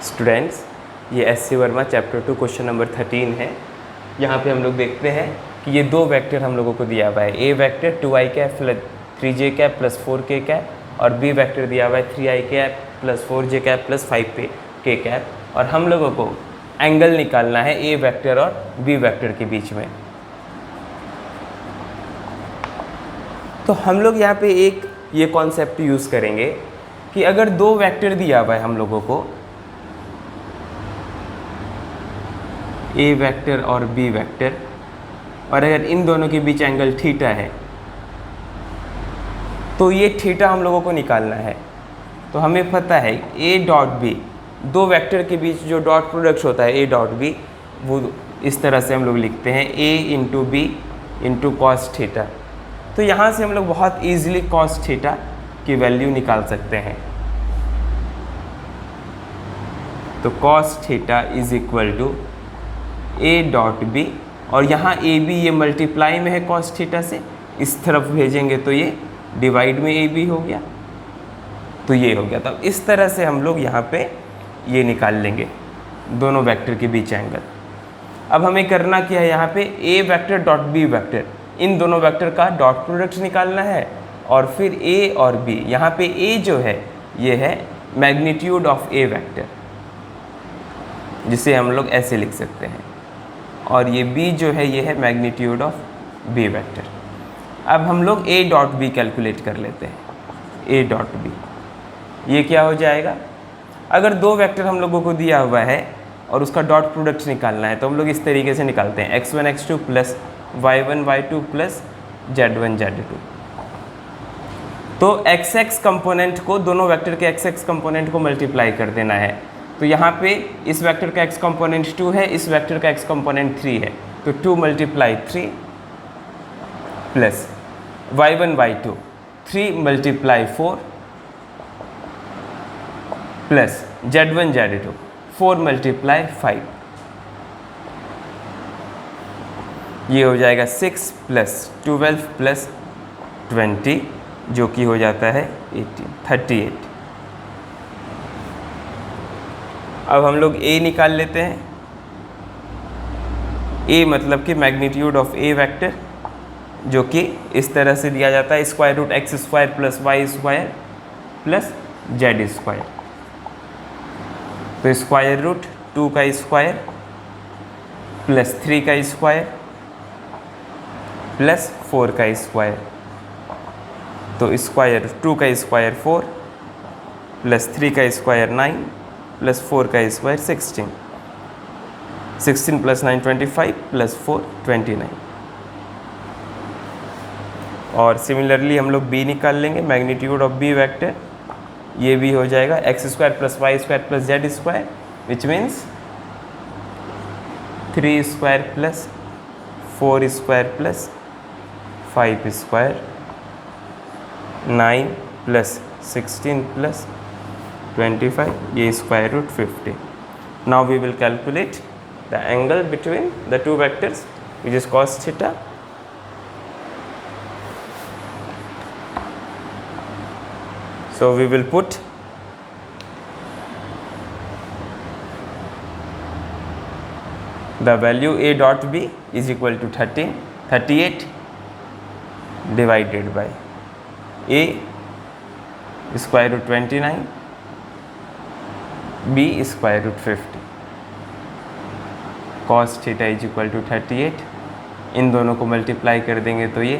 Students, ये S C Verma chapter 2 question number 13 है। यहाँ पे हम लोग देखते हैं कि ये दो वेक्टर हम लोगों को दिया हुआ है। A vector 2i cap plus 3j cap plus 4k cap और बी वेक्टर दिया हुआ है 3i cap plus 4j cap plus 5k cap. और हम लोगों को एंगल निकालना है ए वेक्टर और बी वेक्टर के बीच में। तो हम लोग यहाँ पे एक ये कॉन्सेप्ट यूज़ करेंगे कि अगर दो वेक्टर दिया हुआ है हम लोगों को, ए वेक्टर और बी वेक्टर, और अगर इन दोनों के बीच एंगल थीटा है तो ये थीटा हम लोगों को निकालना है। तो हमें पता है ए डॉट बी, दो वेक्टर के बीच जो डॉट प्रोडक्ट होता है ए डॉट बी, वो इस तरह से हम लोग लिखते हैं A into B into cos theta. तो यहाँ से हम लोग बहुत ईजिली कॉस थीटा की वैल्यू निकाल सकते हैं। तो cos theta is equal to A dot B, और यहाँ ए बी ये मल्टीप्लाई में है कॉस थीटा से, इस तरफ भेजेंगे तो ये डिवाइड में ए बी हो गया, तो ये हो गया। तब इस तरह से हम लोग यहाँ पे ये निकाल लेंगे दोनों वेक्टर के बीच एंगल। अब हमें करना क्या है, यहाँ पे ए वेक्टर डॉट बी वेक्टर, इन दोनों वेक्टर का डॉट प्रोडक्ट निकालना है, और फिर ए और बी, यहाँ पे ए जो है ये है मैग्नीट्यूड ऑफ ए वेक्टर, जिसे हम लोग ऐसे लिख सकते हैं, और ये b जो है ये है मैग्नीट्यूड ऑफ b वेक्टर। अब हम लोग a डॉट बी कैलकुलेट कर लेते हैं। a डॉट बी ये क्या हो जाएगा, अगर दो वेक्टर हम लोगों को दिया हुआ है और उसका डॉट प्रोडक्ट निकालना है तो हम लोग इस तरीके से निकालते हैं, x1 x2 plus y1 y2 plus z1 z2। तो x कंपोनेंट को, दोनों वेक्टर के x कंपोनेंट को मल्टीप्लाई कर देना है। तो यहाँ पे इस वेक्टर का x कंपोनेंट 2 है, इस वेक्टर का x कंपोनेंट 3 है, तो 2 multiply 3 plus y1 y2 3 multiply 4 plus z1 z2 4 multiply 5, ये हो जाएगा 6 प्लस 12 प्लस 20, जो कि हो जाता है 38। अब हम लोग a निकाल लेते हैं। a मतलब कि मैग्नीट्यूड ऑफ a वेक्टर, जो कि इस तरह से दिया जाता है square root X square plus Y square plus Z square. तो स्क्वायर रूट 2 का स्क्वायर प्लस 3 का स्क्वायर प्लस 4 का स्क्वायर। तो स्क्वायर 2 का स्क्वायर 4 प्लस 3 का स्क्वायर 9 प्लस 4 का स्क्वायर 16, 16 प्लस 9 25 प्लस 4 29। और सिमिलरली हम लोग b निकाल लेंगे, मैग्नीट्यूड ऑफ b वेक्टर, ये भी हो जाएगा X square plus Y square plus Z square, which means 3 square plus 4 square plus 5 square 9 plus 16 plus 25, ये square root 50. Now we will calculate the angle between the two vectors, which is cos theta. So we will put the value a dot b is equal to 38 divided by a square root 29 b square root 50, cos theta is equal to 38, इन दोनों को multiply कर देंगे तो ये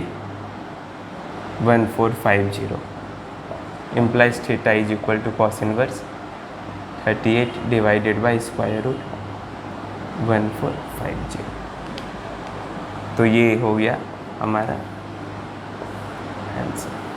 1450, implies theta is equal to cos inverse 38 divided by square root 1450। तो ये हो गया हमारा आंसर।